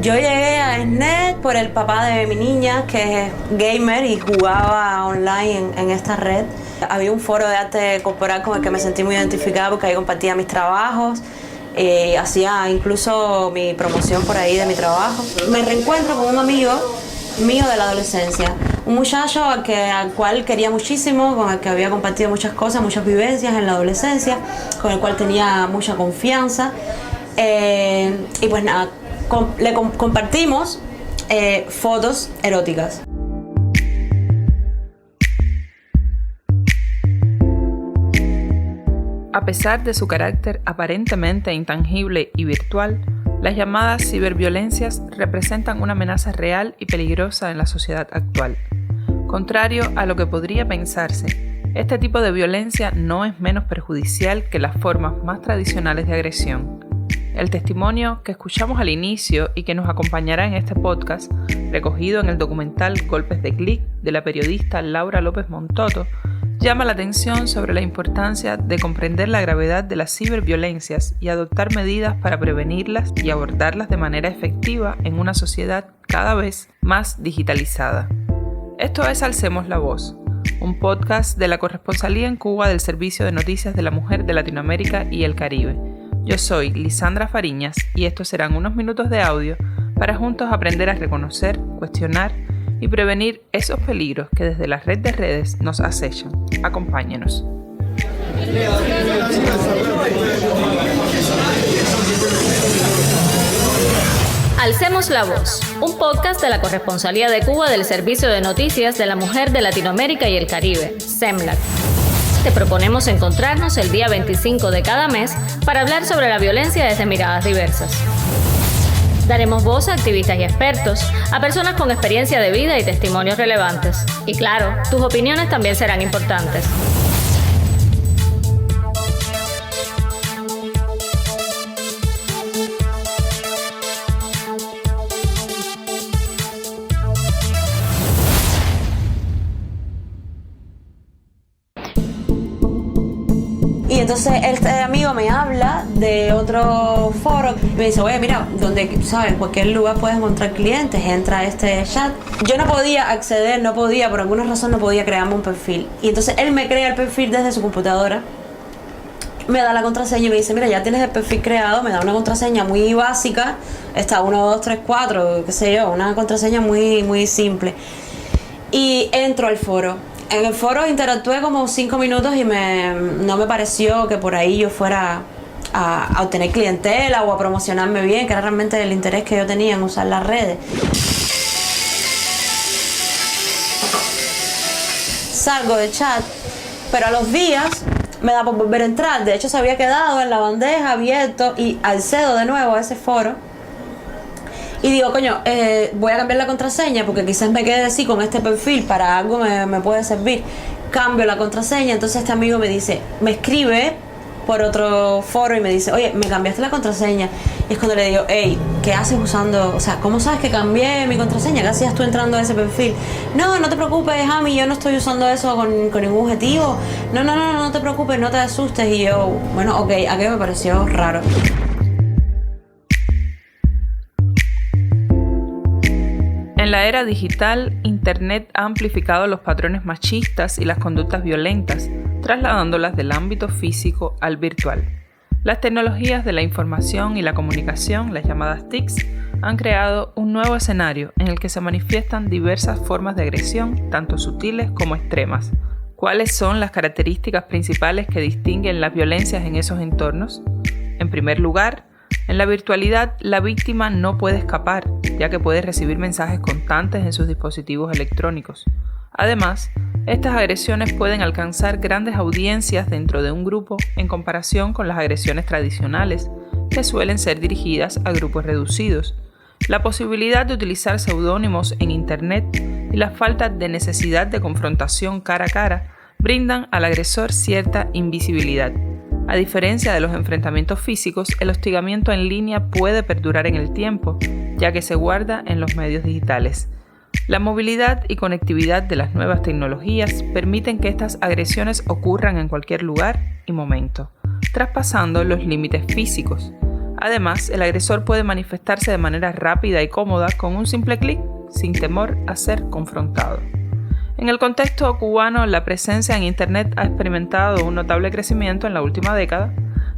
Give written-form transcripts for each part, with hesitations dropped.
Yo llegué a SNET por el papá de mi niña, que es gamer y jugaba online en esta red. Había un foro de arte corporal con el que me sentí muy identificada porque ahí compartía mis trabajos. Hacía incluso mi promoción por ahí de mi trabajo. Me reencuentro con un amigo mío de la adolescencia, un muchacho al cual quería muchísimo, con el que había compartido muchas cosas, muchas vivencias en la adolescencia, con el cual tenía mucha confianza. Y pues nada, le compartimos fotos eróticas. A pesar de su carácter aparentemente intangible y virtual, las llamadas ciberviolencias representan una amenaza real y peligrosa en la sociedad actual. Contrario a lo que podría pensarse, este tipo de violencia no es menos perjudicial que las formas más tradicionales de agresión. El testimonio que escuchamos al inicio y que nos acompañará en este podcast, recogido en el documental Golpes de Clic de la periodista Laura López Montoto, llama la atención sobre la importancia de comprender la gravedad de las ciberviolencias y adoptar medidas para prevenirlas y abordarlas de manera efectiva en una sociedad cada vez más digitalizada. Esto es Alcemos la Voz, un podcast de la corresponsalía en Cuba del Servicio de Noticias de la Mujer de Latinoamérica y el Caribe. Yo soy Lisandra Fariñas y estos serán unos minutos de audio para juntos aprender a reconocer, cuestionar y prevenir esos peligros que desde la red de redes nos acechan. Acompáñenos. Alcemos la Voz, un podcast de la Corresponsalía de Cuba del Servicio de Noticias de la Mujer de Latinoamérica y el Caribe, CEMLAC. Te proponemos encontrarnos el día 25 de cada mes para hablar sobre la violencia desde miradas diversas. Daremos voz a activistas y expertos, a personas con experiencia de vida y testimonios relevantes. Y claro, tus opiniones también serán importantes. Y entonces este amigo me habla de otro foro y me dice, oye, mira, donde, ¿sabes? En cualquier lugar puedes encontrar clientes, entra a este chat. Yo no podía acceder, por alguna razón no podía crearme un perfil. Y entonces él me crea el perfil desde su computadora, me da la contraseña y me dice, mira, ya tienes el perfil creado, me da una contraseña muy básica, está 1, 2, 3, 4, qué sé yo, una contraseña muy, muy simple. Y entro al foro. En el foro interactué como 5 minutos y no me pareció que por ahí yo fuera a obtener clientela o a promocionarme bien, que era realmente el interés que yo tenía en usar las redes. Salgo del chat, pero a los días me da por volver a entrar. De hecho, se había quedado en la bandeja abierto y accedo de nuevo a ese foro. Y digo, coño, voy a cambiar la contraseña porque quizás me quede así con este perfil, para algo me puede servir. Cambio la contraseña, entonces este amigo me escribe por otro foro y me dice, oye, me cambiaste la contraseña. Y es cuando le digo, hey, ¿qué haces usando? O sea, ¿cómo sabes que cambié mi contraseña? ¿Qué hacías tú entrando a ese perfil? No te preocupes, Ami, yo no estoy usando eso con ningún objetivo. No te preocupes, no te asustes. Y yo, bueno, ok, aquello me pareció raro. En la era digital, Internet ha amplificado los patrones machistas y las conductas violentas, trasladándolas del ámbito físico al virtual. Las tecnologías de la información y la comunicación, las llamadas TICs, han creado un nuevo escenario en el que se manifiestan diversas formas de agresión, tanto sutiles como extremas. ¿Cuáles son las características principales que distinguen las violencias en esos entornos? En primer lugar, en la virtualidad, la víctima no puede escapar, ya que puede recibir mensajes constantes en sus dispositivos electrónicos. Además, estas agresiones pueden alcanzar grandes audiencias dentro de un grupo en comparación con las agresiones tradicionales, que suelen ser dirigidas a grupos reducidos. La posibilidad de utilizar seudónimos en Internet y la falta de necesidad de confrontación cara a cara brindan al agresor cierta invisibilidad. A diferencia de los enfrentamientos físicos, el hostigamiento en línea puede perdurar en el tiempo, ya que se guarda en los medios digitales. La movilidad y conectividad de las nuevas tecnologías permiten que estas agresiones ocurran en cualquier lugar y momento, traspasando los límites físicos. Además, el agresor puede manifestarse de manera rápida y cómoda con un simple clic, sin temor a ser confrontado. En el contexto cubano, la presencia en Internet ha experimentado un notable crecimiento en la última década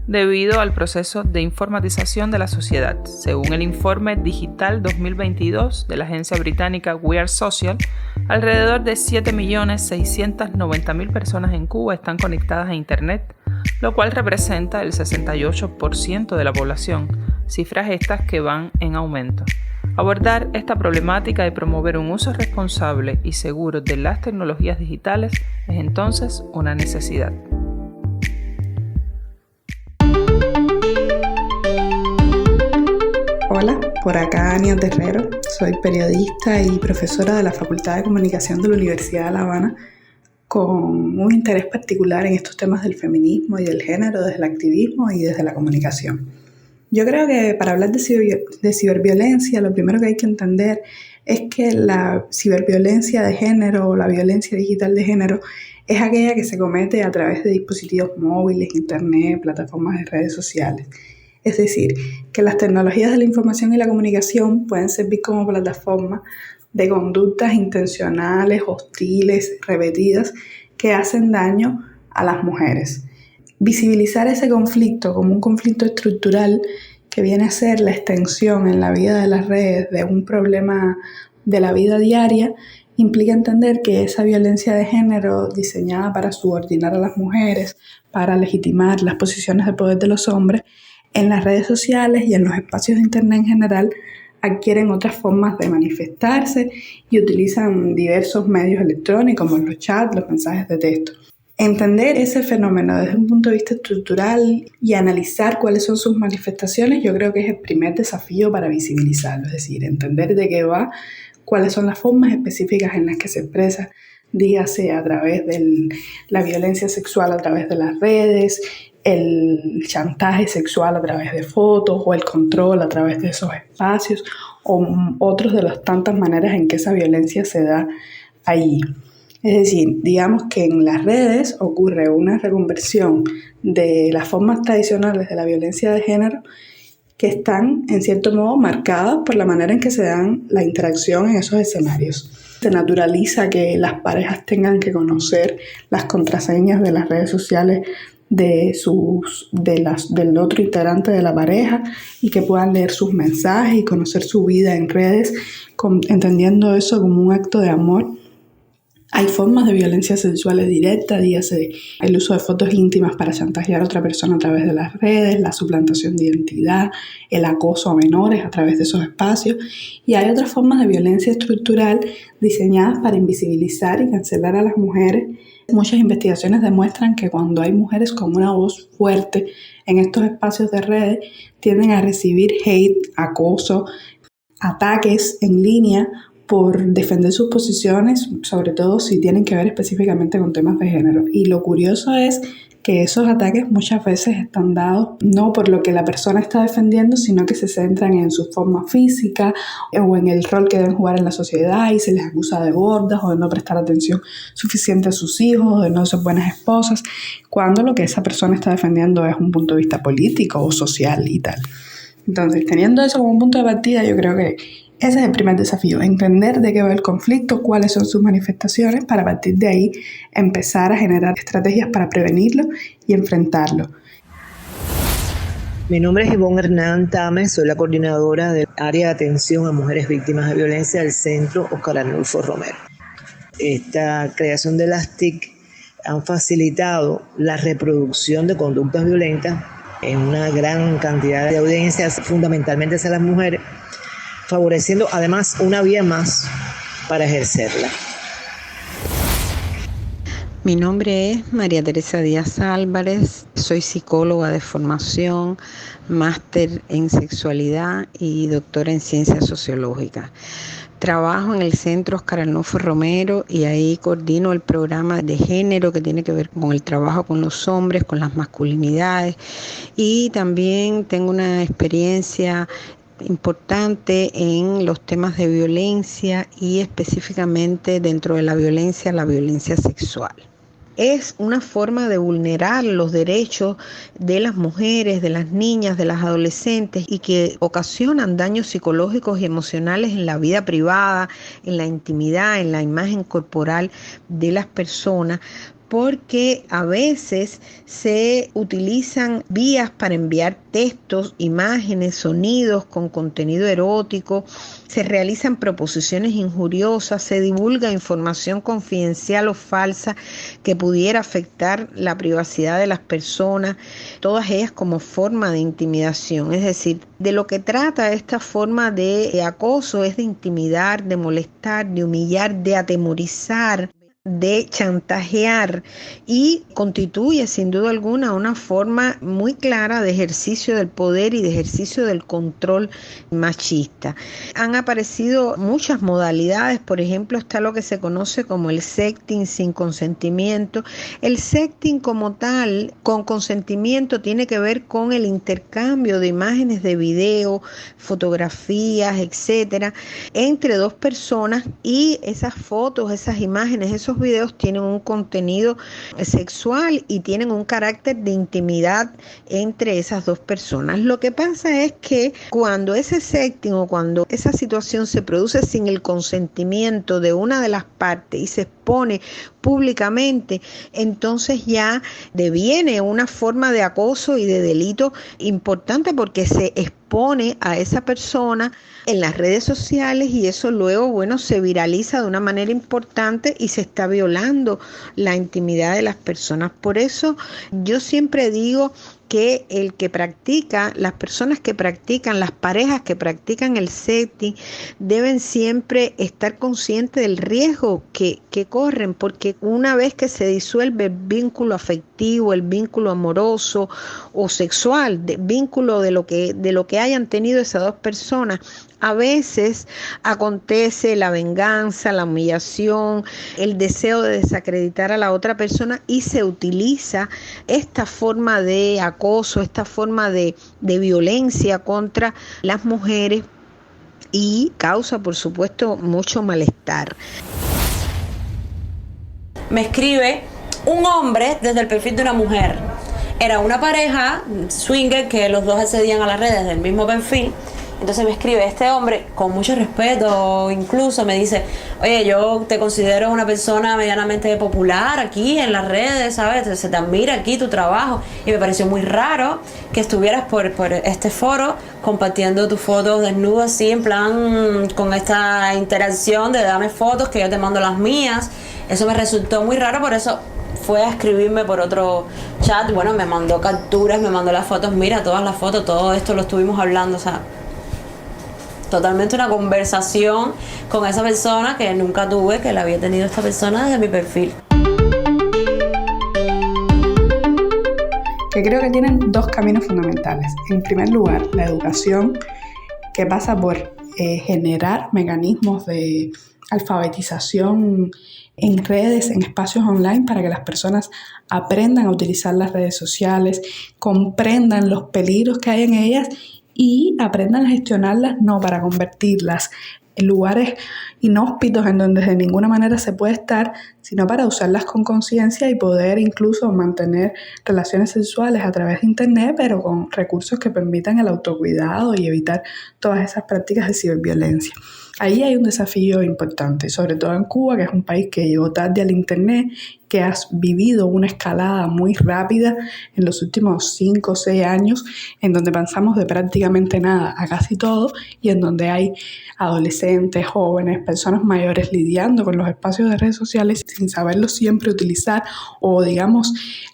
debido al proceso de informatización de la sociedad. Según el informe Digital 2022 de la agencia británica We Are Social, alrededor de 7.690.000 personas en Cuba están conectadas a Internet, lo cual representa el 68% de la población, cifras estas que van en aumento. Abordar esta problemática y promover un uso responsable y seguro de las tecnologías digitales es entonces una necesidad. Hola, por acá Ania Terrero, soy periodista y profesora de la Facultad de Comunicación de la Universidad de La Habana, con un interés particular en estos temas del feminismo y del género desde el activismo y desde la comunicación. Yo creo que para hablar de ciberviolencia, lo primero que hay que entender es que la ciberviolencia de género o la violencia digital de género es aquella que se comete a través de dispositivos móviles, internet, plataformas de redes sociales. Es decir, que las tecnologías de la información y la comunicación pueden servir como plataforma de conductas intencionales, hostiles, repetidas, que hacen daño a las mujeres. Visibilizar ese conflicto como un conflicto estructural que viene a ser la extensión en la vida de las redes de un problema de la vida diaria implica entender que esa violencia de género diseñada para subordinar a las mujeres, para legitimar las posiciones de poder de los hombres, en las redes sociales y en los espacios de internet en general adquieren otras formas de manifestarse y utilizan diversos medios electrónicos como los chats, los mensajes de texto. Entender ese fenómeno desde un punto de vista estructural y analizar cuáles son sus manifestaciones, yo creo que es el primer desafío para visibilizarlo, es decir, entender de qué va, cuáles son las formas específicas en las que se expresa, dígase a través de la violencia sexual a través de las redes, el chantaje sexual a través de fotos o el control a través de esos espacios o otros de las tantas maneras en que esa violencia se da allí. Es decir, digamos que en las redes ocurre una reconversión de las formas tradicionales de la violencia de género que están, en cierto modo, marcadas por la manera en que se dan la interacción en esos escenarios. Se naturaliza que las parejas tengan que conocer las contraseñas de las redes sociales del otro integrante de la pareja y que puedan leer sus mensajes y conocer su vida en redes, entendiendo eso como un acto de amor. Hay formas de violencia sexual directa, dígase el uso de fotos íntimas para chantajear a otra persona a través de las redes, la suplantación de identidad, el acoso a menores a través de esos espacios. Y hay otras formas de violencia estructural diseñadas para invisibilizar y cancelar a las mujeres. Muchas investigaciones demuestran que cuando hay mujeres con una voz fuerte en estos espacios de redes, tienden a recibir hate, acoso, ataques en línea por defender sus posiciones, sobre todo si tienen que ver específicamente con temas de género. Y lo curioso es que esos ataques muchas veces están dados no por lo que la persona está defendiendo, sino que se centran en su forma física o en el rol que deben jugar en la sociedad y se les acusa de gordas o de no prestar atención suficiente a sus hijos o de no ser buenas esposas, cuando lo que esa persona está defendiendo es un punto de vista político o social y tal. Entonces, teniendo eso como un punto de partida, yo creo que ese es el primer desafío, entender de qué va el conflicto, cuáles son sus manifestaciones, para a partir de ahí empezar a generar estrategias para prevenirlo y enfrentarlo. Mi nombre es Ivonne Hernán Tames, soy la coordinadora del área de atención a mujeres víctimas de violencia del Centro Óscar Arnulfo Romero. Esta creación de las TIC han facilitado la reproducción de conductas violentas en una gran cantidad de audiencias, fundamentalmente hacia las mujeres, favoreciendo además una vía más para ejercerla. Mi nombre es María Teresa Díaz Álvarez, soy psicóloga de formación, máster en sexualidad y doctora en ciencias sociológicas. Trabajo en el Centro Óscar Arnulfo Romero y ahí coordino el programa de género que tiene que ver con el trabajo con los hombres, con las masculinidades, y también tengo una experiencia importante en los temas de violencia y específicamente dentro de la violencia sexual. es una forma de vulnerar los derechos de las mujeres, de las niñas, de las adolescentes y que ocasionan daños psicológicos y emocionales en la vida privada, en la intimidad, en la imagen corporal de las personas, porque a veces se utilizan vías para enviar textos, imágenes, sonidos con contenido erótico, se realizan proposiciones injuriosas, se divulga información confidencial o falsa que pudiera afectar la privacidad de las personas, todas ellas como forma de intimidación. Es decir, de lo que trata esta forma de acoso es de intimidar, de molestar, de humillar, de atemorizar, de chantajear y constituye sin duda alguna una forma muy clara de ejercicio del poder y de ejercicio del control machista. Han aparecido muchas modalidades, por ejemplo está lo que se conoce como el sexting sin consentimiento. El sexting como tal, con consentimiento, tiene que ver con el intercambio de imágenes de video, fotografías, etcétera, entre dos personas y esas fotos, esas imágenes, esos videos tienen un contenido sexual y tienen un carácter de intimidad entre esas dos personas. Lo que pasa es que cuando ese sexting o cuando esa situación se produce sin el consentimiento de una de las partes y se expone públicamente, entonces ya deviene una forma de acoso y de delito importante porque se expone a esa persona en las redes sociales y eso luego, se viraliza de una manera importante y se está violando la intimidad de las personas. Por eso yo siempre digo que el que practica, las personas que practican, las parejas que practican el sexting deben siempre estar conscientes del riesgo que corren, porque una vez que se disuelve el vínculo afectivo, el vínculo amoroso o sexual, el vínculo de lo que hayan tenido esas dos personas, a veces acontece la venganza, la humillación, el deseo de desacreditar a la otra persona y se utiliza esta forma de acoso, esta forma de violencia contra las mujeres y causa, por supuesto, mucho malestar. Me escribe un hombre desde el perfil de una mujer. Era una pareja swinger que los dos accedían a las redes del mismo perfil. Entonces me escribe este hombre con mucho respeto, incluso me dice: oye, yo te considero una persona medianamente popular aquí en las redes, ¿sabes? Se te admira aquí tu trabajo. Y me pareció muy raro que estuvieras por este foro compartiendo tus fotos desnudo así, en plan con esta interacción de dame fotos que yo te mando las mías. Eso me resultó muy raro, por eso fue a escribirme por otro chat. Me mandó capturas, me mandó las fotos, mira, todas las fotos, todo esto lo estuvimos hablando, o sea, totalmente una conversación con esa persona que nunca tuve, que la había tenido esta persona desde mi perfil. Que creo que tienen dos caminos fundamentales. En primer lugar, la educación, que pasa por generar mecanismos de alfabetización en redes, en espacios online, para que las personas aprendan a utilizar las redes sociales, comprendan los peligros que hay en ellas y aprendan a gestionarlas, no para convertirlas en lugares inhóspitos en donde de ninguna manera se puede estar, sino para usarlas con conciencia y poder incluso mantener relaciones sexuales a través de internet, pero con recursos que permitan el autocuidado y evitar todas esas prácticas de ciberviolencia. Ahí hay un desafío importante, sobre todo en Cuba, que es un país que llegó tarde al internet, que ha vivido una escalada muy rápida en los últimos 5 o 6 años, en donde pasamos de prácticamente nada a casi todo y en donde hay adolescentes, jóvenes, personas mayores lidiando con los espacios de redes sociales sin saberlos siempre utilizar o,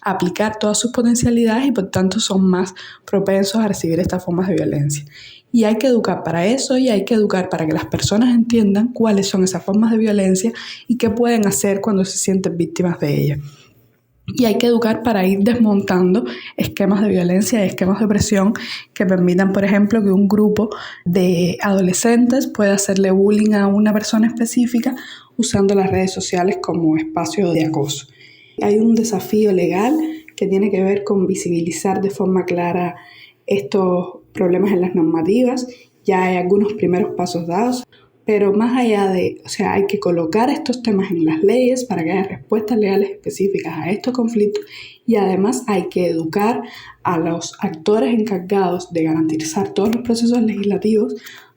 aplicar todas sus potencialidades y por tanto son más propensos a recibir estas formas de violencia. Y hay que educar para eso y hay que educar para que las personas entiendan cuáles son esas formas de violencia y qué pueden hacer cuando se sienten víctimas de ellas. Y hay que educar para ir desmontando esquemas de violencia y esquemas de opresión que permitan, por ejemplo, que un grupo de adolescentes pueda hacerle bullying a una persona específica usando las redes sociales como espacio de acoso. Hay un desafío legal que tiene que ver con visibilizar de forma clara estos problemas en las normativas. Ya hay algunos primeros pasos dados. Pero más allá de, hay que colocar estos temas en las leyes para que haya respuestas legales específicas a estos conflictos, y además hay que educar a los actores encargados de garantizar todos los procesos legislativos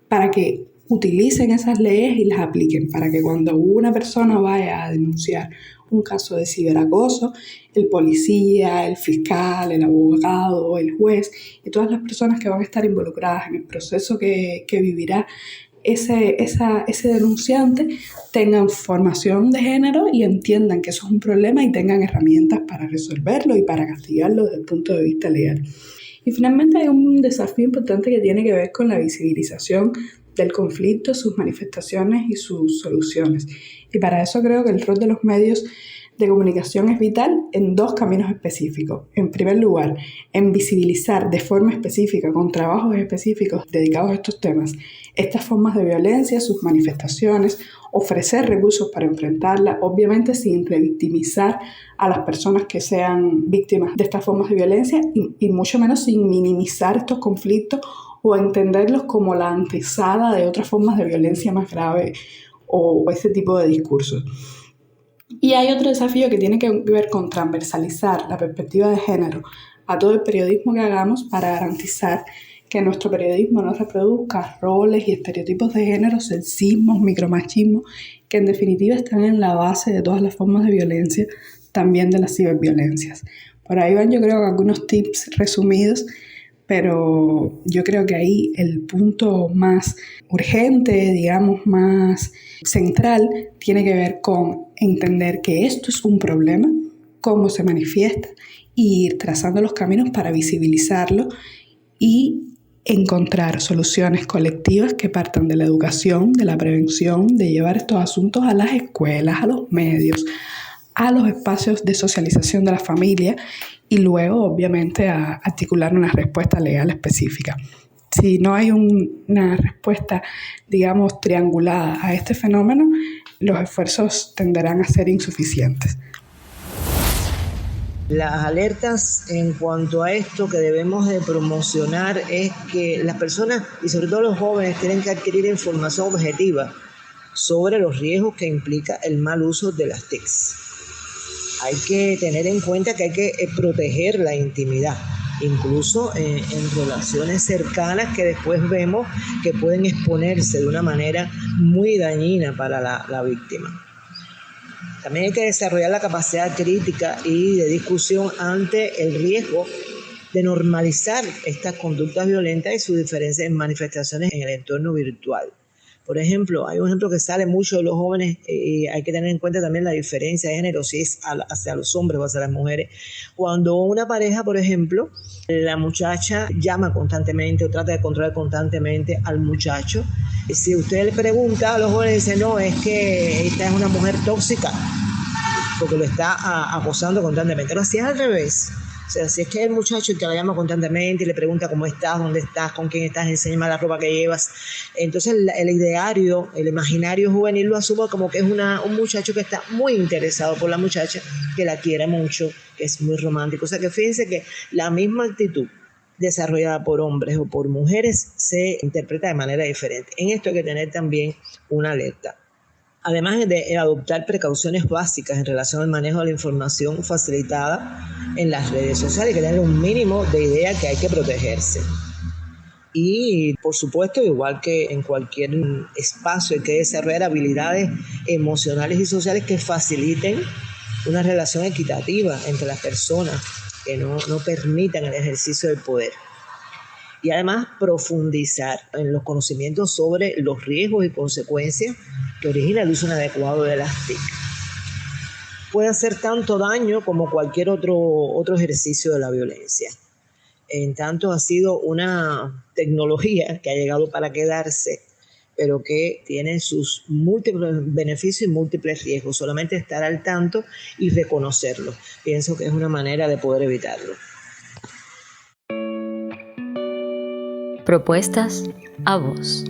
para que utilicen esas leyes y las apliquen, para que cuando una persona vaya a denunciar un caso de ciberacoso, el policía, el fiscal, el abogado, el juez y todas las personas que van a estar involucradas en el proceso que vivirá ese denunciante tengan formación de género y entiendan que eso es un problema y tengan herramientas para resolverlo y para castigarlo desde el punto de vista legal. Y finalmente hay un desafío importante que tiene que ver con la visibilización del conflicto, sus manifestaciones y sus soluciones. Y para eso creo que el rol de los medios de comunicación es vital en dos caminos específicos. En primer lugar, en visibilizar de forma específica, con trabajos específicos dedicados a estos temas, estas formas de violencia, sus manifestaciones, ofrecer recursos para enfrentarlas, obviamente sin revictimizar a las personas que sean víctimas de estas formas de violencia y mucho menos sin minimizar estos conflictos o entenderlos como la antesala de otras formas de violencia más grave o ese tipo de discursos. Y hay otro desafío que tiene que ver con transversalizar la perspectiva de género a todo el periodismo que hagamos para garantizar que nuestro periodismo no reproduzca roles y estereotipos de género, sexismos, micromachismos, que en definitiva están en la base de todas las formas de violencia, también de las ciberviolencias. Por ahí van, yo creo, algunos tips resumidos, pero yo creo que ahí el punto más urgente, digamos, más central, tiene que ver con entender que esto es un problema, cómo se manifiesta, y ir trazando los caminos para visibilizarlo y encontrar soluciones colectivas que partan de la educación, de la prevención, de llevar estos asuntos a las escuelas, a los medios, a los espacios de socialización de la familia y luego, obviamente, a articular una respuesta legal específica. Si no hay una respuesta, digamos, triangulada a este fenómeno, los esfuerzos tenderán a ser insuficientes. Las alertas en cuanto a esto que debemos de promocionar es que las personas, y sobre todo los jóvenes, tienen que adquirir información objetiva sobre los riesgos que implica el mal uso de las TICs. Hay que tener en cuenta que hay que proteger la intimidad, incluso en relaciones cercanas que después vemos que pueden exponerse de una manera muy dañina para la víctima. También hay que desarrollar la capacidad crítica y de discusión ante el riesgo de normalizar estas conductas violentas y sus diferentes manifestaciones en el entorno virtual. Por ejemplo, hay un ejemplo que sale mucho de los jóvenes y hay que tener en cuenta también la diferencia de género, si es hacia los hombres o hacia las mujeres. Cuando una pareja, por ejemplo, la muchacha llama constantemente o trata de controlar constantemente al muchacho, si usted le pregunta a los jóvenes, dice, no, es que esta es una mujer tóxica porque lo está acosando constantemente. Pero si es al revés, o sea, si es que el muchacho que la llama constantemente y le pregunta cómo estás, dónde estás, con quién estás, enséñame la ropa que llevas, entonces el ideario, el imaginario juvenil lo asume como que es un muchacho que está muy interesado por la muchacha, que la quiere mucho, que es muy romántico. O sea, que fíjense que la misma actitud desarrollada por hombres o por mujeres se interpreta de manera diferente. En esto hay que tener también una alerta. Además de adoptar precauciones básicas en relación al manejo de la información facilitada en las redes sociales, hay que tener un mínimo de idea que hay que protegerse. Y, por supuesto, igual que en cualquier espacio, hay que desarrollar habilidades emocionales y sociales que faciliten una relación equitativa entre las personas, que no permitan el ejercicio del poder. Y además profundizar en los conocimientos sobre los riesgos y consecuencias que origina el uso inadecuado de las TIC. Puede hacer tanto daño como cualquier otro ejercicio de la violencia. En tanto ha sido una tecnología que ha llegado para quedarse, pero que tiene sus múltiples beneficios y múltiples riesgos. Solamente estar al tanto y reconocerlo. Pienso que es una manera de poder evitarlo. Propuestas a voz.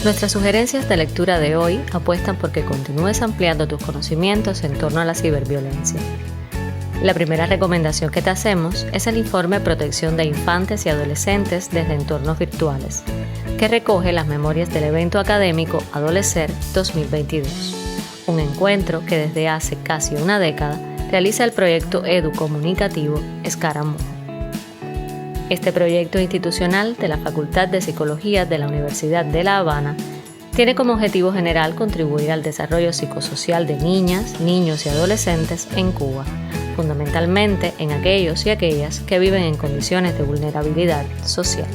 Nuestras sugerencias de lectura de hoy apuestan por que continúes ampliando tus conocimientos en torno a la ciberviolencia. La primera recomendación que te hacemos es el informe Protección de Infantes y Adolescentes desde Entornos Virtuales, que recoge las memorias del evento académico Adolecer 2022, un encuentro que desde hace casi una década realiza el proyecto educomunicativo Escaramujo. Este proyecto institucional de la Facultad de Psicología de la Universidad de La Habana tiene como objetivo general contribuir al desarrollo psicosocial de niñas, niños y adolescentes en Cuba, fundamentalmente en aquellos y aquellas que viven en condiciones de vulnerabilidad social.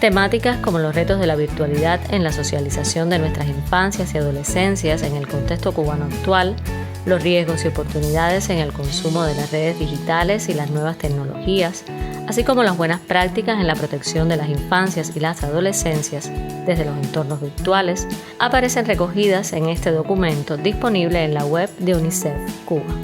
Temáticas como los retos de la virtualidad en la socialización de nuestras infancias y adolescencias en el contexto cubano actual, los riesgos y oportunidades en el consumo de las redes digitales y las nuevas tecnologías, así como las buenas prácticas en la protección de las infancias y las adolescencias desde los entornos virtuales, aparecen recogidas en este documento disponible en la web de UNICEF Cuba.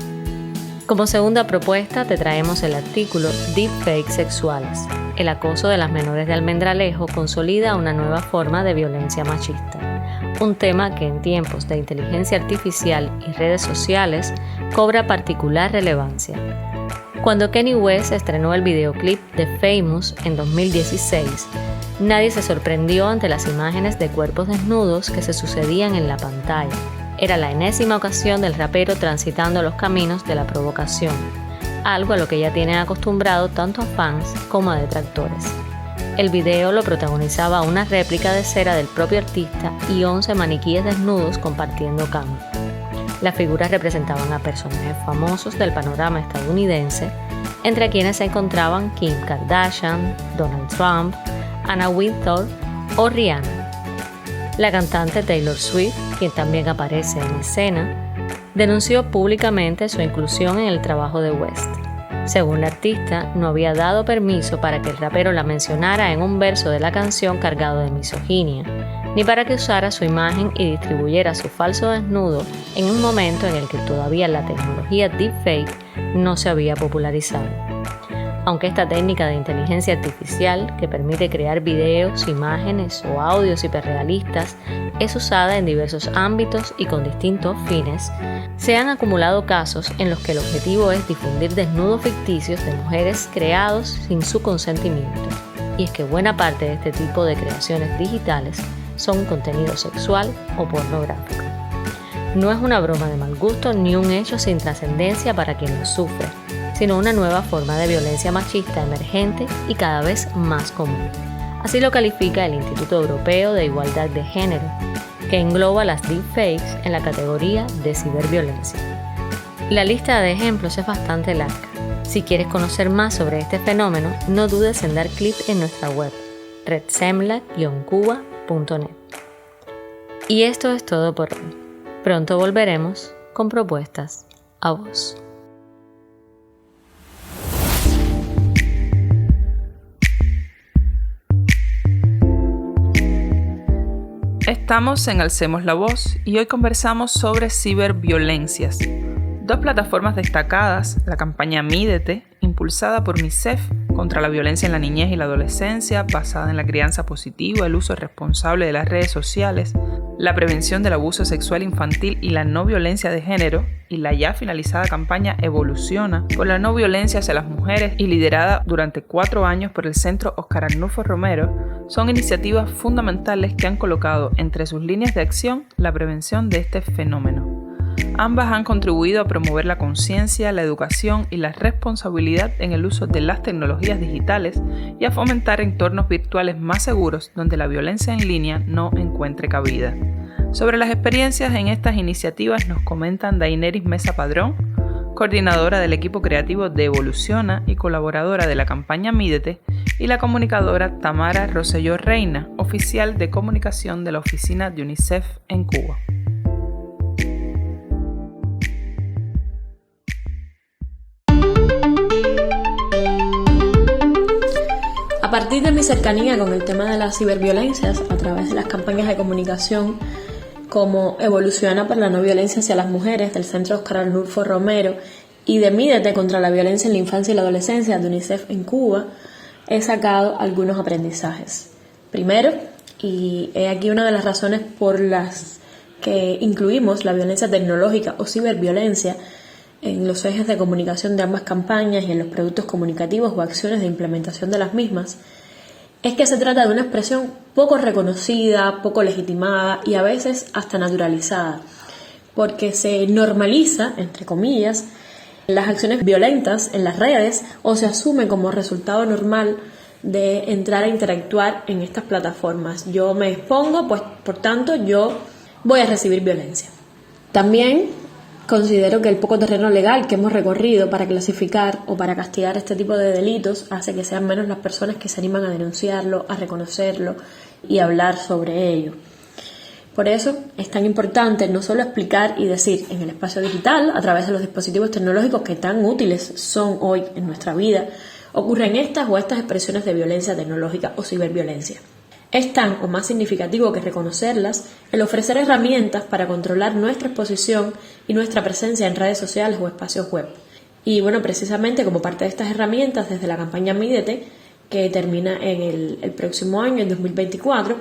Como segunda propuesta te traemos el artículo Deepfakes sexuales. El acoso de las menores de Almendralejo consolida una nueva forma de violencia machista, un tema que en tiempos de inteligencia artificial y redes sociales cobra particular relevancia. Cuando Kanye West estrenó el videoclip de Famous en 2016, nadie se sorprendió ante las imágenes de cuerpos desnudos que se sucedían en la pantalla. Era la enésima ocasión del rapero transitando los caminos de la provocación, algo a lo que ya tienen acostumbrado tanto a fans como a detractores. El video lo protagonizaba una réplica de cera del propio artista y 11 maniquíes desnudos compartiendo cama. Las figuras representaban a personajes famosos del panorama estadounidense, entre quienes se encontraban Kim Kardashian, Donald Trump, Anna Wintour o Rihanna. La cantante Taylor Swift, quien también aparece en escena, denunció públicamente su inclusión en el trabajo de West. Según la artista, no había dado permiso para que el rapero la mencionara en un verso de la canción cargado de misoginia, ni para que usara su imagen y distribuyera su falso desnudo en un momento en el que todavía la tecnología deepfake no se había popularizado. Aunque esta técnica de inteligencia artificial, que permite crear videos, imágenes o audios hiperrealistas, es usada en diversos ámbitos y con distintos fines, se han acumulado casos en los que el objetivo es difundir desnudos ficticios de mujeres creados sin su consentimiento. Y es que buena parte de este tipo de creaciones digitales son contenido sexual o pornográfico. No es una broma de mal gusto ni un hecho sin trascendencia para quien lo sufre, sino una nueva forma de violencia machista emergente y cada vez más común. Así lo califica el Instituto Europeo de Igualdad de Género, que engloba las deepfakes en la categoría de ciberviolencia. La lista de ejemplos es bastante larga. Si quieres conocer más sobre este fenómeno, no dudes en dar clic en nuestra web, redsemlac-cuba.net. Y esto es todo por hoy. Pronto volveremos con propuestas a vos. Estamos en Alcemos la Voz y hoy conversamos sobre ciberviolencias. Dos plataformas destacadas, la campaña Mídete, impulsada por UNICEF contra la violencia en la niñez y la adolescencia, basada en la crianza positiva, el uso responsable de las redes sociales, la prevención del abuso sexual infantil y la no violencia de género, y la ya finalizada campaña Evoluciona por la no violencia hacia las mujeres y liderada durante 4 años por el Centro Óscar Arnulfo Romero, son iniciativas fundamentales que han colocado entre sus líneas de acción la prevención de este fenómeno. Ambas han contribuido a promover la conciencia, la educación y la responsabilidad en el uso de las tecnologías digitales y a fomentar entornos virtuales más seguros donde la violencia en línea no encuentre cabida. Sobre las experiencias en estas iniciativas nos comentan Daineris Mesa Padrón, coordinadora del equipo creativo de Evoluciona y colaboradora de la campaña Mídete, y la comunicadora Tamara Rosselló Reina, oficial de comunicación de la oficina de UNICEF en Cuba. A partir de mi cercanía con el tema de las ciberviolencias, a través de las campañas de comunicación como Evoluciona por la no violencia hacia las mujeres del Centro Óscar Arnulfo Romero y de Mídete contra la violencia en la infancia y la adolescencia de UNICEF en Cuba, he sacado algunos aprendizajes. Primero, y he aquí una de las razones por las que incluimos la violencia tecnológica o ciberviolencia en los ejes de comunicación de ambas campañas y en los productos comunicativos o acciones de implementación de las mismas, es que se trata de una expresión poco reconocida, poco legitimada y a veces hasta naturalizada, porque se normaliza, entre comillas, las acciones violentas en las redes o se asume como resultado normal de entrar a interactuar en estas plataformas. Yo me expongo, pues por tanto yo voy a recibir violencia. También considero que el poco terreno legal que hemos recorrido para clasificar o para castigar este tipo de delitos hace que sean menos las personas que se animan a denunciarlo, a reconocerlo y a hablar sobre ello. Por eso es tan importante no solo explicar y decir en el espacio digital, a través de los dispositivos tecnológicos que tan útiles son hoy en nuestra vida, ocurren estas o estas expresiones de violencia tecnológica o ciberviolencia. Es tan o más significativo que reconocerlas el ofrecer herramientas para controlar nuestra exposición y nuestra presencia en redes sociales o espacios web. Y bueno, precisamente como parte de estas herramientas, desde la campaña Mídete, que termina en el próximo año, en 2024,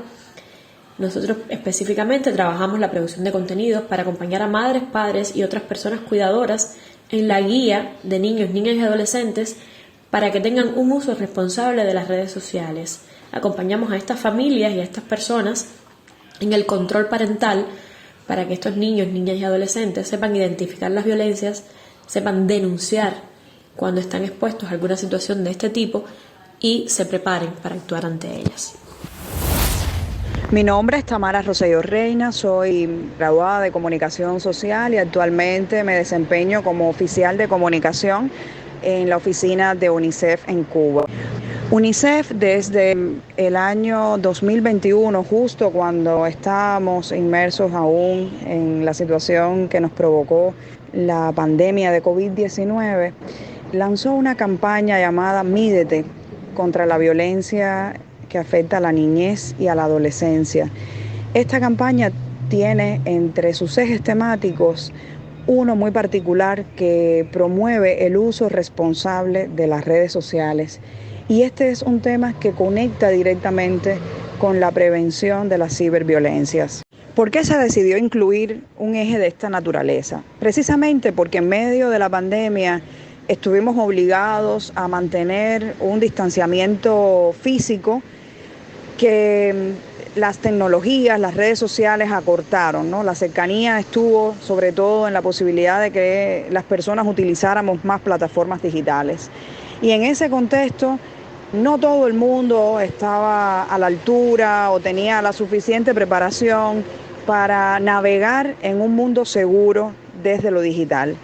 nosotros específicamente trabajamos la producción de contenidos para acompañar a madres, padres y otras personas cuidadoras en la guía de niños, niñas y adolescentes para que tengan un uso responsable de las redes sociales. Acompañamos a estas familias y a estas personas en el control parental para que estos niños, niñas y adolescentes sepan identificar las violencias, sepan denunciar cuando están expuestos a alguna situación de este tipo y se preparen para actuar ante ellas. Mi nombre es Tamara Rosselló Reina, soy graduada de Comunicación Social y actualmente me desempeño como oficial de comunicación en la oficina de UNICEF en Cuba. UNICEF desde el año 2021, justo cuando estábamos inmersos aún en la situación que nos provocó la pandemia de COVID-19, lanzó una campaña llamada Mídete contra la violencia que afecta a la niñez y a la adolescencia. Esta campaña tiene entre sus ejes temáticos uno muy particular que promueve el uso responsable de las redes sociales. Y este es un tema que conecta directamente con la prevención de las ciberviolencias. ¿Por qué se decidió incluir un eje de esta naturaleza? Precisamente porque en medio de la pandemia estuvimos obligados a mantener un distanciamiento físico que las tecnologías, las redes sociales acortaron, ¿no? La cercanía estuvo sobre todo en la posibilidad de que las personas utilizáramos más plataformas digitales. Y en ese contexto, no todo el mundo estaba a la altura o tenía la suficiente preparación para navegar en un mundo seguro desde lo digital.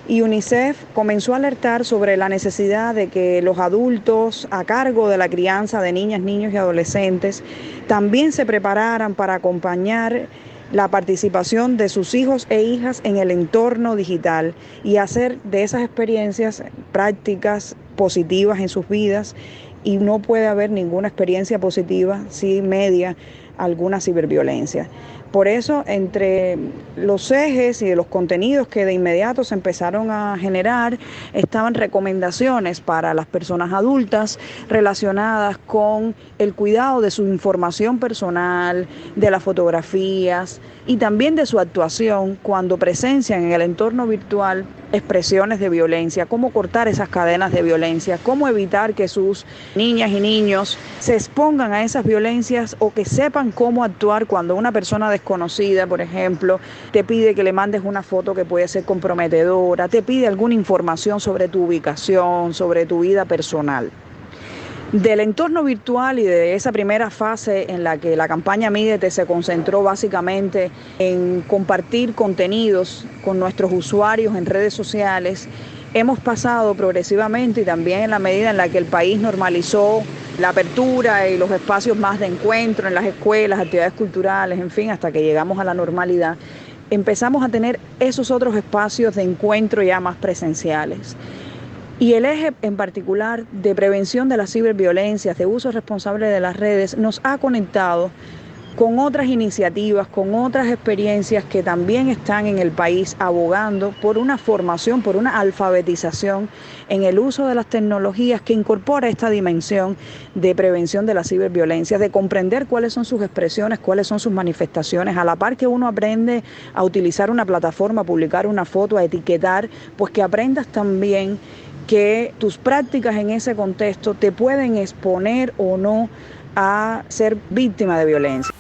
Y UNICEF comenzó a alertar sobre la necesidad de que los adultos a cargo de la crianza de niñas, niños y adolescentes también se prepararan para acompañar la participación de sus hijos e hijas en el entorno digital y hacer de esas experiencias prácticas positivas en sus vidas. Y no puede haber ninguna experiencia positiva si media alguna ciberviolencia. Por eso, entre los ejes y los contenidos que de inmediato se empezaron a generar, estaban recomendaciones para las personas adultas relacionadas con el cuidado de su información personal, de las fotografías y también de su actuación cuando presencian en el entorno virtual expresiones de violencia, cómo cortar esas cadenas de violencia, cómo evitar que sus niñas y niños se expongan a esas violencias o que sepan cómo actuar cuando una persona desconocida, por ejemplo, te pide que le mandes una foto que puede ser comprometedora, te pide alguna información sobre tu ubicación, sobre tu vida personal. Del entorno virtual y de esa primera fase en la que la campaña Mídete se concentró básicamente en compartir contenidos con nuestros usuarios en redes sociales, hemos pasado progresivamente y también en la medida en la que el país normalizó la apertura y los espacios más de encuentro en las escuelas, actividades culturales, en fin, hasta que llegamos a la normalidad, empezamos a tener esos otros espacios de encuentro ya más presenciales. Y el eje en particular de prevención de las ciberviolencias, de uso responsable de las redes, nos ha conectado con otras iniciativas, con otras experiencias que también están en el país abogando por una formación, por una alfabetización en el uso de las tecnologías que incorpora esta dimensión de prevención de la ciberviolencia, de comprender cuáles son sus expresiones, cuáles son sus manifestaciones, a la par que uno aprende a utilizar una plataforma, a publicar una foto, a etiquetar, pues que aprendas también que tus prácticas en ese contexto te pueden exponer o no a ser víctima de violencia.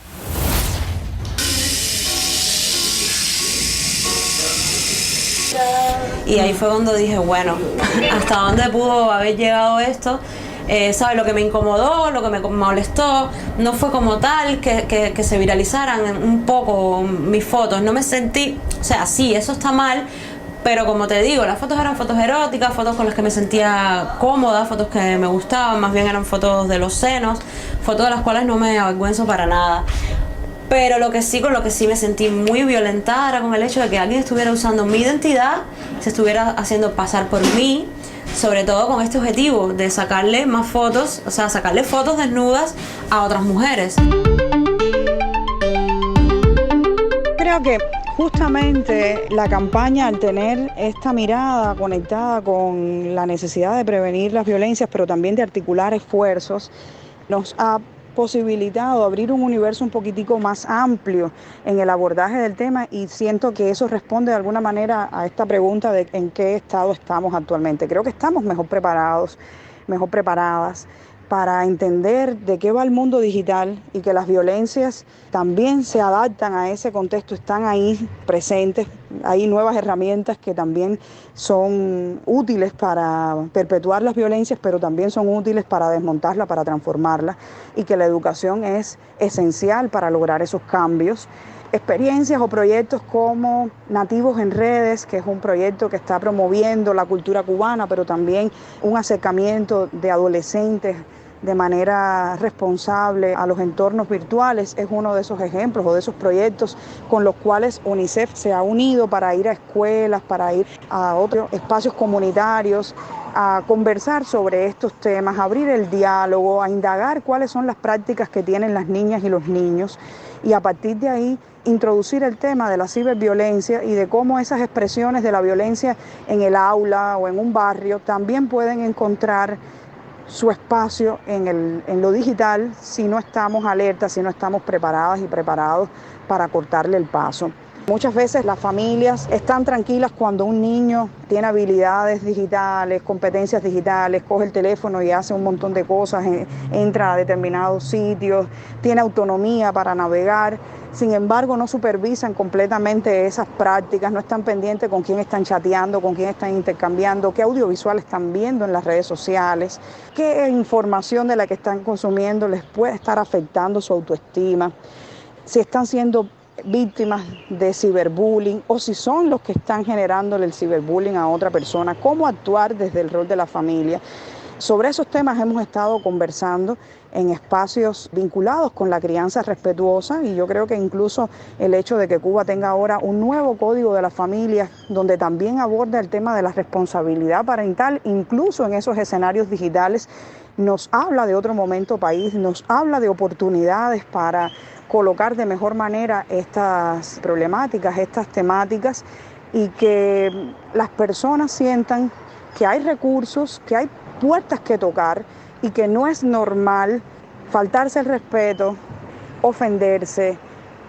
Y ahí fue cuando dije, bueno, ¿hasta dónde pudo haber llegado esto? ¿Sabes? Lo que me incomodó, lo que me molestó, no fue como tal que se viralizaran un poco mis fotos. No me sentí, o sea, sí, eso está mal, pero como te digo, las fotos eran fotos eróticas, fotos con las que me sentía cómoda, fotos que me gustaban, más bien eran fotos de los senos, fotos de las cuales no me avergüenzo para nada. Pero con lo que sí me sentí muy violentada era con el hecho de que alguien estuviera usando mi identidad, se estuviera haciendo pasar por mí, sobre todo con este objetivo de sacarle más fotos, o sea, sacarle fotos desnudas a otras mujeres. Creo que justamente la campaña, al tener esta mirada conectada con la necesidad de prevenir las violencias, pero también de articular esfuerzos, nos ha posibilitado abrir un universo un poquitico más amplio en el abordaje del tema, y siento que eso responde de alguna manera a esta pregunta de en qué estado estamos actualmente. Creo que estamos mejor preparados, mejor preparadas para entender de qué va el mundo digital y que las violencias también se adaptan a ese contexto, están ahí presentes, hay nuevas herramientas que también son útiles para perpetuar las violencias, pero también son útiles para desmontarlas, para transformarlas, y que la educación es esencial para lograr esos cambios. Experiencias o proyectos como Nativos en Redes, que es un proyecto que está promoviendo la cultura cubana, pero también un acercamiento de adolescentes de manera responsable a los entornos virtuales, es uno de esos ejemplos o de esos proyectos con los cuales UNICEF se ha unido para ir a escuelas, para ir a otros espacios comunitarios, a conversar sobre estos temas, a abrir el diálogo, a indagar cuáles son las prácticas que tienen las niñas y los niños, y a partir de ahí introducir el tema de la ciberviolencia y de cómo esas expresiones de la violencia en el aula o en un barrio también pueden encontrar su espacio en lo digital si no estamos alertas, si no estamos preparadas y preparados para cortarle el paso. Muchas veces las familias están tranquilas cuando un niño tiene habilidades digitales, competencias digitales, coge el teléfono y hace un montón de cosas, entra a determinados sitios, tiene autonomía para navegar. Sin embargo, no supervisan completamente esas prácticas, no están pendientes con quién están chateando, con quién están intercambiando, qué audiovisual están viendo en las redes sociales, qué información de la que están consumiendo les puede estar afectando su autoestima, si están siendo víctimas de ciberbullying o si son los que están generándole el ciberbullying a otra persona, cómo actuar desde el rol de la familia. Sobre esos temas hemos estado conversando en espacios vinculados con la crianza respetuosa, y yo creo que incluso el hecho de que Cuba tenga ahora un nuevo código de las familias donde también aborda el tema de la responsabilidad parental, incluso en esos escenarios digitales, nos habla de otro momento país, nos habla de oportunidades para colocar de mejor manera estas problemáticas, estas temáticas, y que las personas sientan que hay recursos, que hay puertas que tocar y que no es normal faltarse el respeto, ofenderse,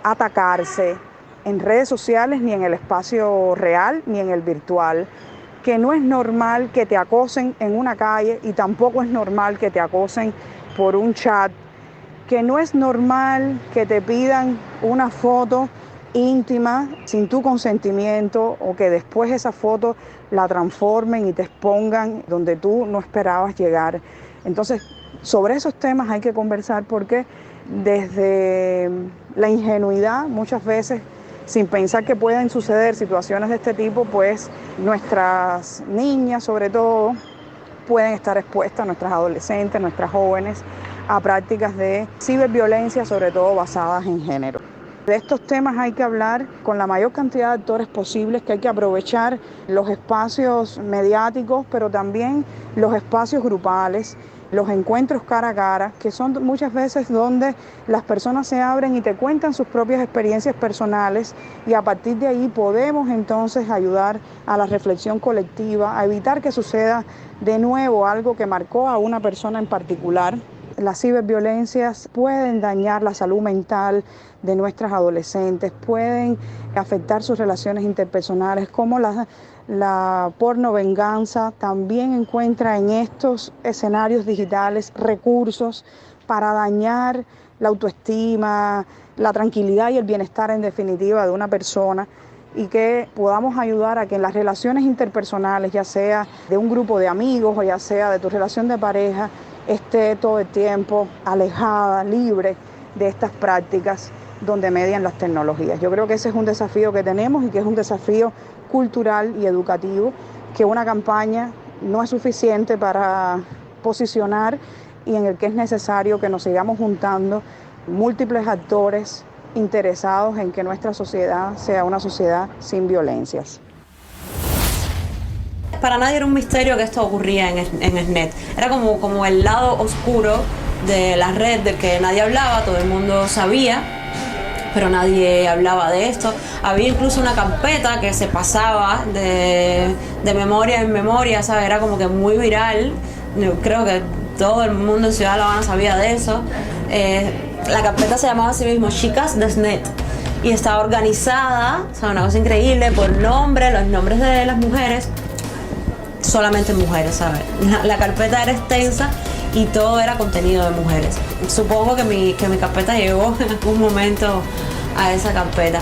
atacarse en redes sociales, ni en el espacio real, ni en el virtual, que no es normal que te acosen en una calle y tampoco es normal que te acosen por un chat, que no es normal que te pidan una foto íntima sin tu consentimiento o que después esa foto la transformen y te expongan donde tú no esperabas llegar. Entonces, sobre esos temas hay que conversar porque desde la ingenuidad muchas veces, sin pensar que pueden suceder situaciones de este tipo, pues nuestras niñas sobre todo pueden estar expuestas, nuestras adolescentes, nuestras jóvenes, a prácticas de ciberviolencia, sobre todo basadas en género. De estos temas hay que hablar con la mayor cantidad de actores posibles, que hay que aprovechar los espacios mediáticos, pero también los espacios grupales, los encuentros cara a cara, que son muchas veces donde las personas se abren y te cuentan sus propias experiencias personales, y a partir de ahí podemos entonces ayudar a la reflexión colectiva, a evitar que suceda de nuevo algo que marcó a una persona en particular. Las ciberviolencias pueden dañar la salud mental de nuestras adolescentes, pueden afectar sus relaciones interpersonales, como la pornovenganza también encuentra en estos escenarios digitales recursos para dañar la autoestima, la tranquilidad y el bienestar en definitiva de una persona, y que podamos ayudar a que en las relaciones interpersonales, ya sea de un grupo de amigos o ya sea de tu relación de pareja, esté todo el tiempo alejada, libre de estas prácticas donde median las tecnologías. Yo creo que ese es un desafío que tenemos y que es un desafío cultural y educativo, que una campaña no es suficiente para posicionar, y en el que es necesario que nos sigamos juntando múltiples actores interesados en que nuestra sociedad sea una sociedad sin violencias. Para nadie era un misterio que esto ocurría en el net. Era como el lado oscuro de la red del que nadie hablaba, todo el mundo sabía, pero nadie hablaba de esto. Había incluso una carpeta que se pasaba de memoria en memoria, ¿sabes? Era como que muy viral. Yo creo que todo el mundo en Ciudad de La Habana sabía de eso. La carpeta se llamaba así mismo Chicas de Net y estaba organizada, o sea, una cosa increíble, por nombre, los nombres de las mujeres, solamente mujeres, ¿sabes? La carpeta era extensa y todo era contenido de mujeres. Supongo que mi carpeta llegó en algún momento a esa carpeta.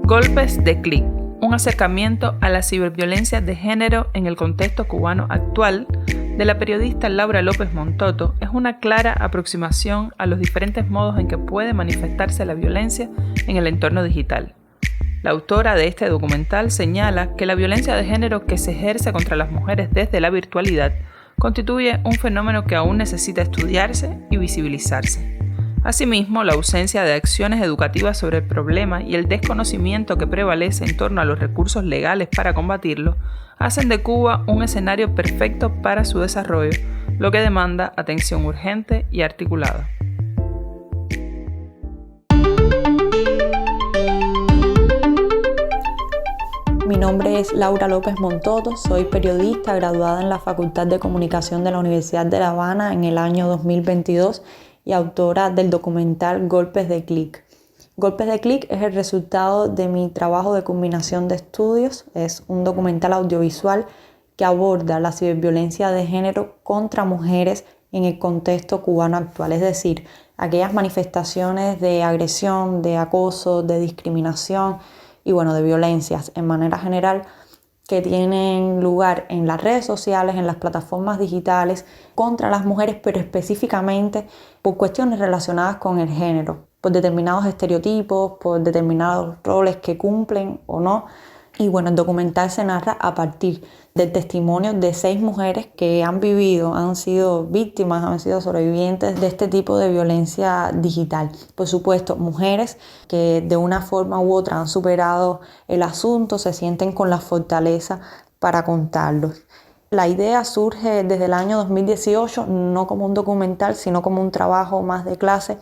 Golpes de clic. Un acercamiento a la ciberviolencia de género en el contexto cubano actual, de la periodista Laura López Montoto, es una clara aproximación a los diferentes modos en que puede manifestarse la violencia en el entorno digital. La autora de este documental señala que la violencia de género que se ejerce contra las mujeres desde la virtualidad constituye un fenómeno que aún necesita estudiarse y visibilizarse. Asimismo, la ausencia de acciones educativas sobre el problema y el desconocimiento que prevalece en torno a los recursos legales para combatirlo hacen de Cuba un escenario perfecto para su desarrollo, lo que demanda atención urgente y articulada. Mi nombre es Laura López Montoto, soy periodista graduada en la Facultad de Comunicación de la Universidad de La Habana en el año 2022 y autora del documental Golpes de Clic. Golpes de Clic es el resultado de mi trabajo de culminación de estudios. Es un documental audiovisual que aborda la ciberviolencia de género contra mujeres en el contexto cubano actual, es decir, aquellas manifestaciones de agresión, de acoso, de discriminación y de violencias en manera general que tienen lugar en las redes sociales, en las plataformas digitales, contra las mujeres, pero específicamente por cuestiones relacionadas con el género, por determinados estereotipos, por determinados roles que cumplen o no. Y el documental se narra a partir del testimonio de 6 mujeres que han vivido, han sido víctimas, han sido sobrevivientes de este tipo de violencia digital. Por supuesto, mujeres que de una forma u otra han superado el asunto, se sienten con la fortaleza para contarlo. La idea surge desde el año 2018, no como un documental, sino como un trabajo más de clase,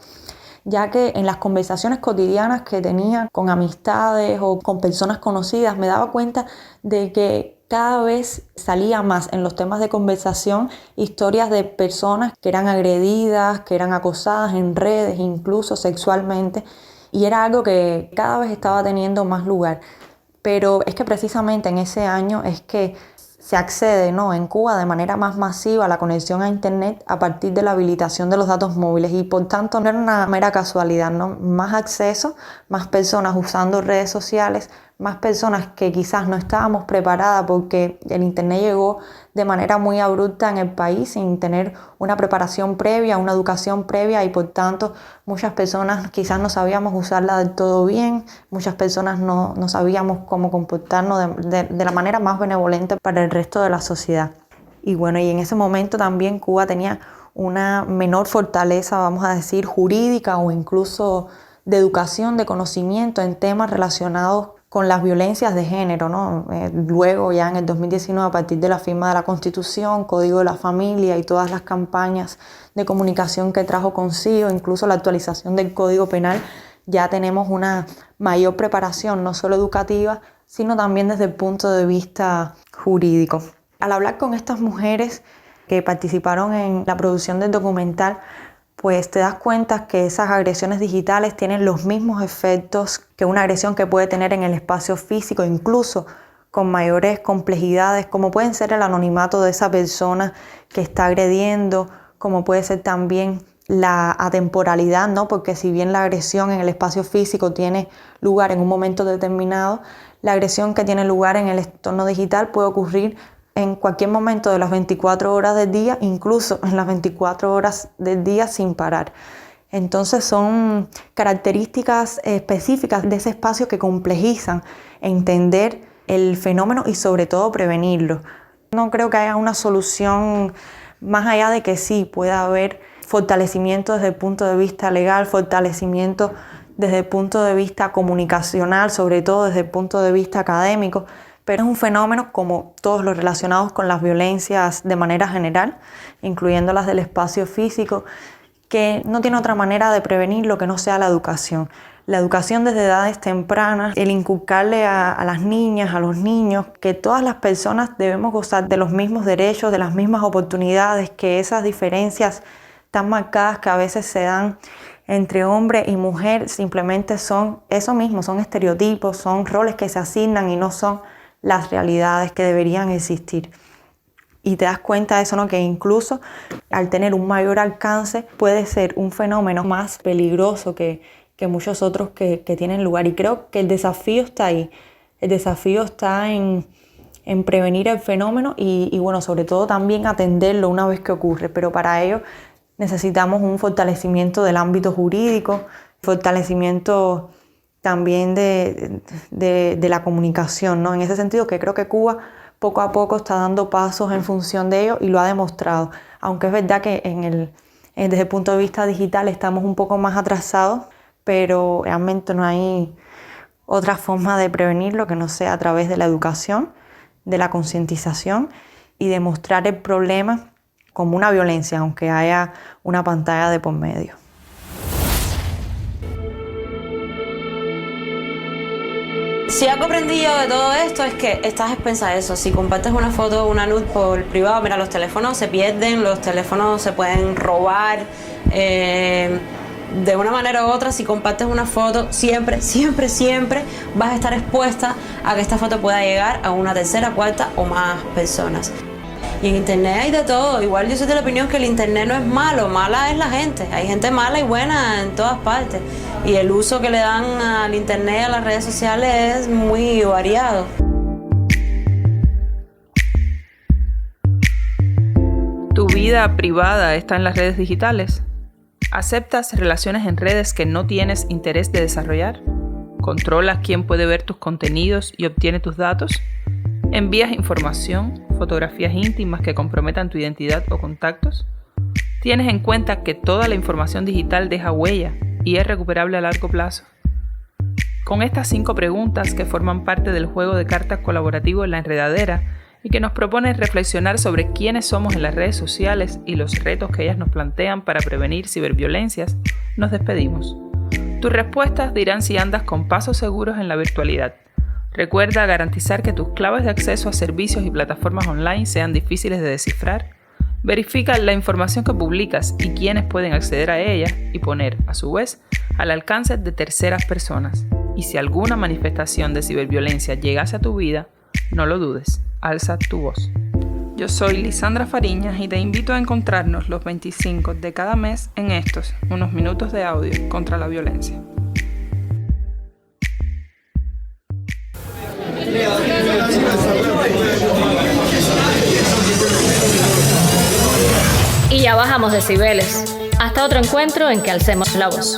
ya que en las conversaciones cotidianas que tenía con amistades o con personas conocidas me daba cuenta de que cada vez salía más en los temas de conversación historias de personas que eran agredidas, que eran acosadas en redes, incluso sexualmente, y era algo que cada vez estaba teniendo más lugar. Pero es que precisamente en ese año es que se accede, en Cuba de manera más masiva a la conexión a Internet a partir de la habilitación de los datos móviles, y por tanto no era una mera casualidad, más acceso, más personas usando redes sociales, más personas que quizás no estábamos preparadas porque el Internet llegó de manera muy abrupta en el país sin tener una preparación previa, una educación previa, y por tanto muchas personas quizás no sabíamos usarla del todo bien, muchas personas no sabíamos cómo comportarnos de la manera más benevolente para el resto de la sociedad. Y y en ese momento también Cuba tenía una menor fortaleza, vamos a decir, jurídica o incluso de educación, de conocimiento en temas relacionados con las violencias de género, ¿no? Luego ya en el 2019, a partir de la firma de la Constitución, Código de la Familia y todas las campañas de comunicación que trajo consigo, incluso la actualización del Código Penal, ya tenemos una mayor preparación, no solo educativa, sino también desde el punto de vista jurídico. Al hablar con estas mujeres que participaron en la producción del documental, pues te das cuenta que esas agresiones digitales tienen los mismos efectos que una agresión que puede tener en el espacio físico, incluso con mayores complejidades, como pueden ser el anonimato de esa persona que está agrediendo, como puede ser también la atemporalidad, ¿no? Porque si bien la agresión en el espacio físico tiene lugar en un momento determinado, la agresión que tiene lugar en el entorno digital puede ocurrir en cualquier momento de las 24 horas del día, incluso en las 24 horas del día sin parar. Entonces son características específicas de ese espacio que complejizan entender el fenómeno y sobre todo prevenirlo. No creo que haya una solución más allá de que sí pueda haber fortalecimiento desde el punto de vista legal, fortalecimiento desde el punto de vista comunicacional, sobre todo desde el punto de vista académico, pero es un fenómeno como todos los relacionados con las violencias de manera general, incluyendo las del espacio físico, que no tiene otra manera de prevenirlo que no sea la educación. La educación desde edades tempranas, el inculcarle a las niñas, a los niños, que todas las personas debemos gozar de los mismos derechos, de las mismas oportunidades, que esas diferencias tan marcadas que a veces se dan entre hombre y mujer simplemente son eso mismo, son estereotipos, son roles que se asignan y no son las realidades que deberían existir. Y te das cuenta de eso, ¿no? Que incluso al tener un mayor alcance puede ser un fenómeno más peligroso que muchos otros que tienen lugar. Y creo que el desafío está ahí. El desafío está en prevenir el fenómeno y bueno, sobre todo también atenderlo una vez que ocurre. Pero para ello necesitamos un fortalecimiento del ámbito jurídico, fortalecimiento también de la comunicación, ¿no? En ese sentido que creo que Cuba poco a poco está dando pasos en función de ello y lo ha demostrado. Aunque es verdad que desde el punto de vista digital estamos un poco más atrasados, pero realmente no hay otra forma de prevenirlo que no sea a través de la educación, de la concientización y de mostrar el problema como una violencia, aunque haya una pantalla de por medio. Si algo aprendí yo de todo esto es que estás a expensas de eso. Si compartes una foto o una nude por privado, mira, los teléfonos se pierden, los teléfonos se pueden robar. De una manera u otra, si compartes una foto, siempre vas a estar expuesta a que esta foto pueda llegar a una tercera, cuarta o más personas. Y en internet hay de todo. Igual yo soy de la opinión que el internet no es malo, mala es la gente. Hay gente mala y buena en todas partes. Y el uso que le dan al internet y a las redes sociales es muy variado. ¿Tu vida privada está en las redes digitales? ¿Aceptas relaciones en redes que no tienes interés de desarrollar? ¿Controlas quién puede ver tus contenidos y obtiene tus datos? ¿Envías información, fotografías íntimas que comprometan tu identidad o contactos? ¿Tienes en cuenta que toda la información digital deja huella y es recuperable a largo plazo? Con estas 5 preguntas que forman parte del juego de cartas colaborativo en La Enredadera y que nos proponen reflexionar sobre quiénes somos en las redes sociales y los retos que ellas nos plantean para prevenir ciberviolencias, nos despedimos. Tus respuestas dirán si andas con pasos seguros en la virtualidad. Recuerda garantizar que tus claves de acceso a servicios y plataformas online sean difíciles de descifrar. Verifica la información que publicas y quiénes pueden acceder a ella y poner, a su vez, al alcance de terceras personas. Y si alguna manifestación de ciberviolencia llegase a tu vida, no lo dudes, alza tu voz. Yo soy Lisandra Fariñas y te invito a encontrarnos los 25 de cada mes en estos, unos minutos de audio contra la violencia. Y ya bajamos decibeles. Hasta otro encuentro en que alcemos la voz.